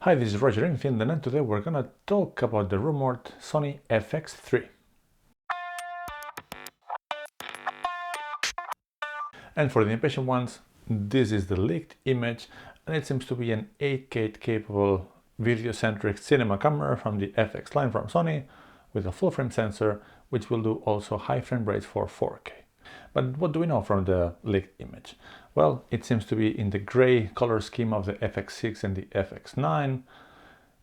Hi, this is Roger in Finland, and today we're gonna talk about the rumored Sony FX3. And for the impatient ones, this is the leaked image, and it seems to be an 8K capable video-centric cinema camera from the FX line from Sony with a full-frame sensor, which will do also high frame rates for 4K. But what do we know from the leaked image? Well, it seems to be in the gray color scheme of the FX6 and the FX9.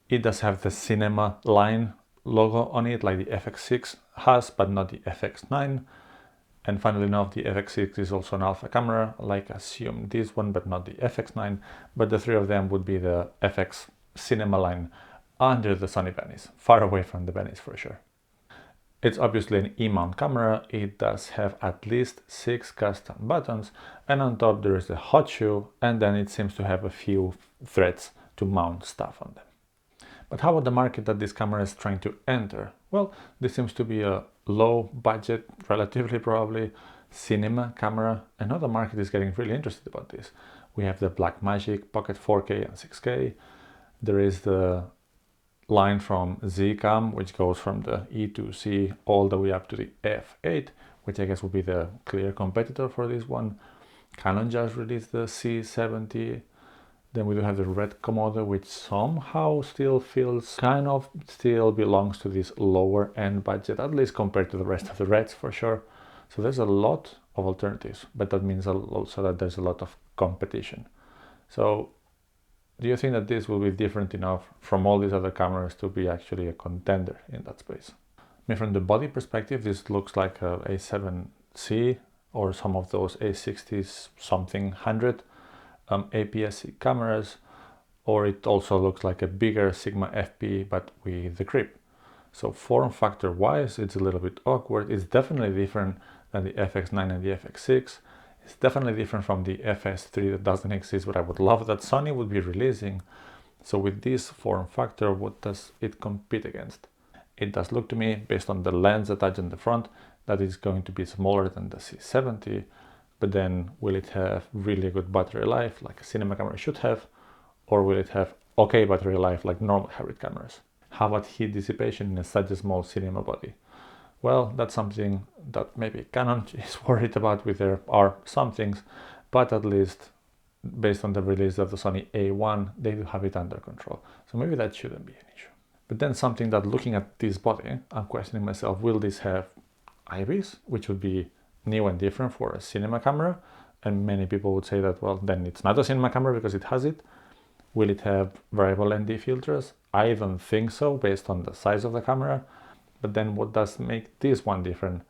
It does have the cinema line logo on it like the FX6 has, but not the FX9. And funnily enough, the FX6 is also an alpha camera, like assume this one, but not the FX9. But the three of them would be the FX cinema line under the Sony Venice, far away from the Venice for sure. It's obviously an E-mount camera. It does have at least 6 custom buttons, and on top there is a hot shoe, and then it seems to have a few threads to mount stuff on them. But how about the market that this camera is trying to enter? Well, this seems to be a low budget, relatively probably, cinema camera. Another market is getting really interested about this. We have the Blackmagic Pocket 4K and 6K. There is the line from Zcam, which goes from the E2C all the way up to the F8, which I guess will be the clear competitor for this one. Canon just released the C70. Then we do have the Red Komodo, which somehow still feels kind of still belongs to this lower end budget, at least compared to the rest of the Reds for sure. So there's a lot of alternatives, but that means also that there's a lot of competition. So do you think that this will be different enough from all these other cameras to be actually a contender in that space? I mean, from the body perspective, this looks like a A7C or some of those A60s something 100. APS-C cameras, or it also looks like a bigger Sigma FP but with the grip. So form factor wise, it's a little bit awkward. It's definitely different than the FX9 and the FX6. It's definitely different from the FS3 that doesn't exist, but I would love that Sony would be releasing. So with this form factor, what does it compete against? It does look to me, based on the lens attached in the front, that it's going to be smaller than the C70. But then will it have really good battery life like a cinema camera should have, or will it have okay battery life like normal hybrid cameras? How about heat dissipation in such a small cinema body? Well, that's something that maybe Canon is worried about. With there are some things, but at least based on the release of the Sony A1, they do have it under control. So maybe that shouldn't be an issue. But then something that looking at this body, I'm questioning myself, will this have IBIS, which would be new and different for a cinema camera? And many people would say that, well, then it's not a cinema camera because it has it. Will it have variable ND filters? I don't think so, based on the size of the camera. But then what does make this one different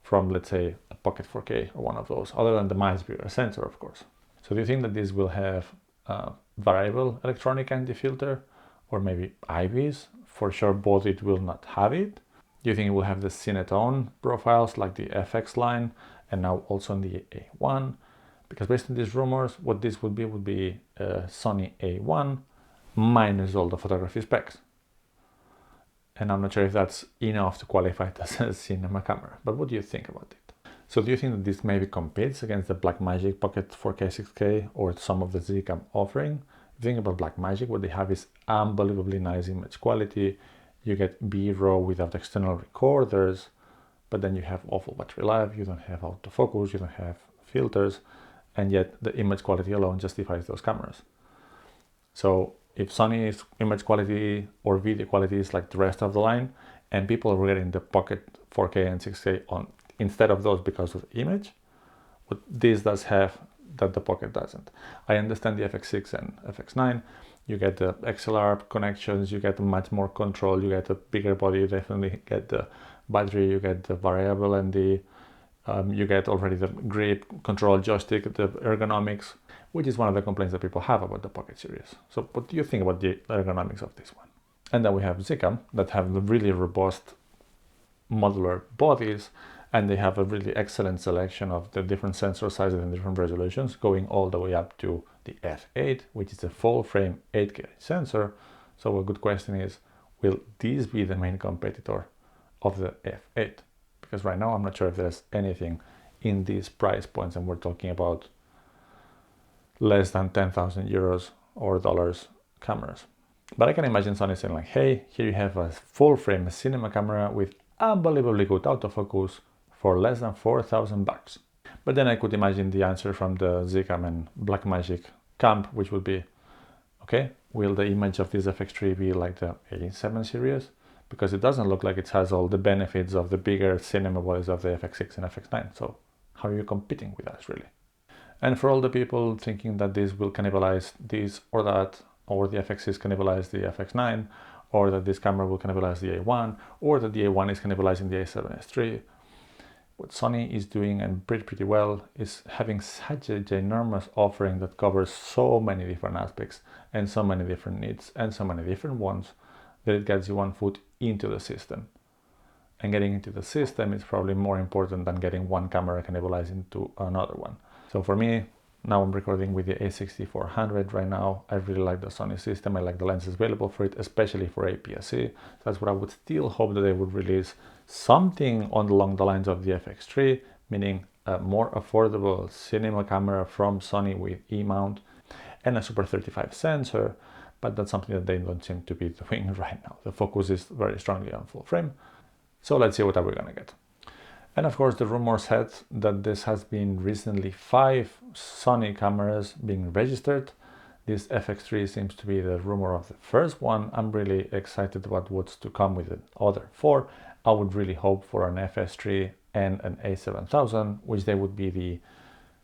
from, let's say, a Pocket 4K or one of those, other than the much bigger sensor, of course? So do you think that this will have a variable electronic ND filter, or maybe IBIS? For sure, both it will not have it. Do you think it will have the Cinetone profiles like the FX line and now also in the A1? Because based on these rumors, what this would be a Sony A1 minus all the photography specs. And I'm not sure if that's enough to qualify it as a cinema camera, but what do you think about it? So do you think that this maybe competes against the Blackmagic Pocket 4K 6K or some of the Zcam offering? If you think about Blackmagic, what they have is unbelievably nice image quality. You get B-roll without external recorders, but then you have awful battery life, you don't have autofocus, you don't have filters, and yet the image quality alone justifies those cameras. So if Sony's image quality or video quality is like the rest of the line, and people are getting the Pocket 4K and 6K on instead of those because of image, what this does have that the Pocket doesn't. I understand the FX6 and FX9. You get the XLR connections, you get much more control, you get a bigger body, you definitely get the battery, you get the variable and you get already the grip, control joystick, the ergonomics, which is one of the complaints that people have about the Pocket series. So what do you think about the ergonomics of this one? And then we have Zcam that have the really robust modular bodies, and they have a really excellent selection of the different sensor sizes and different resolutions, going all the way up to the F8, which is a full frame 8K sensor. So a good question is, will these be the main competitor of the F8? Because right now I'm not sure if there's anything in these price points, and we're talking about less than 10,000 euros or dollars cameras. But I can imagine Sony saying like, hey, here you have a full frame cinema camera with unbelievably good autofocus for less than $4,000. But then I could imagine the answer from the Zcam and Blackmagic camp, which would be, okay, will the image of this FX3 be like the A7 series? Because it doesn't look like it has all the benefits of the bigger cinema bodies of the FX6 and FX9. So how are you competing with us, really? And for all the people thinking that this will cannibalize this or that, or the FX6 cannibalize the FX9, or that this camera will cannibalize the A1, or that the A1 is cannibalizing the A7S3, what Sony is doing, and pretty well, is having such a ginormous offering that covers so many different aspects and so many different needs and so many different wants that it gets you one foot into the system. And getting into the system is probably more important than getting one camera cannibalizing to another one. So for me, now I'm recording with the A6400 right now. I really like the Sony system. I like the lenses available for it, especially for APS-C. That's what I would still hope that they would release something along the lines of the FX3, meaning a more affordable cinema camera from Sony with E-mount and a Super 35 sensor, but that's something that they don't seem to be doing right now. The focus is very strongly on full frame. So let's see what are we gonna get. And of course, the rumors had that this has been recently 5 Sony cameras being registered. This FX3 seems to be the rumor of the first one. I'm really excited about what's to come with the other 4. I would really hope for an FS3 and an A7000, which they would be the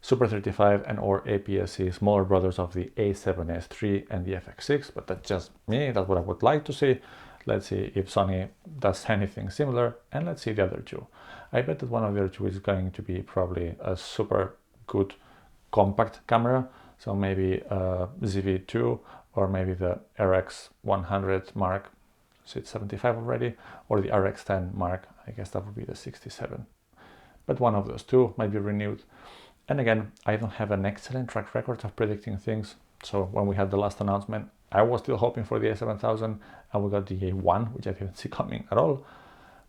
Super 35 and or APS-C smaller brothers of the A7S3 and the FX6, but that's just me. That's what I would like to see. Let's see if Sony does anything similar, and let's see the other 2. I bet that one of the other 2 is going to be probably a super good compact camera, so maybe ZV-2 or maybe the RX100 Mark, so it's 75 already, or the RX10 Mark, I guess that would be the 67. But one of those 2 might be renewed. And again, I don't have an excellent track record of predicting things, so when we had the last announcement, I was still hoping for the A7000, and we got the A1, which I didn't see coming at all.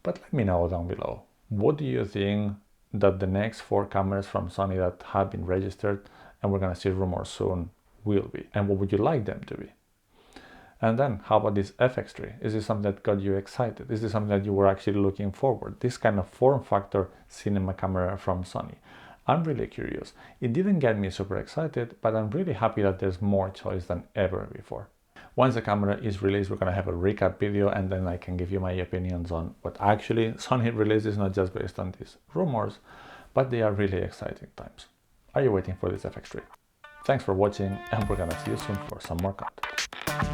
But let me know down below. What do you think that the next 4 cameras from Sony that have been registered, and we're going to see rumors soon, will be? And what would you like them to be? And then, how about this FX3? Is this something that got you excited? Is this something that you were actually looking forward? This kind of form factor cinema camera from Sony. I'm really curious. It didn't get me super excited, but I'm really happy that there's more choice than ever before. Once the camera is released, we're going to have a recap video, and then I can give you my opinions on what actually Sony releases, not just based on these rumors, but they are really exciting times. Are you waiting for this FX3? Thanks for watching, and we're going to see you soon for some more content.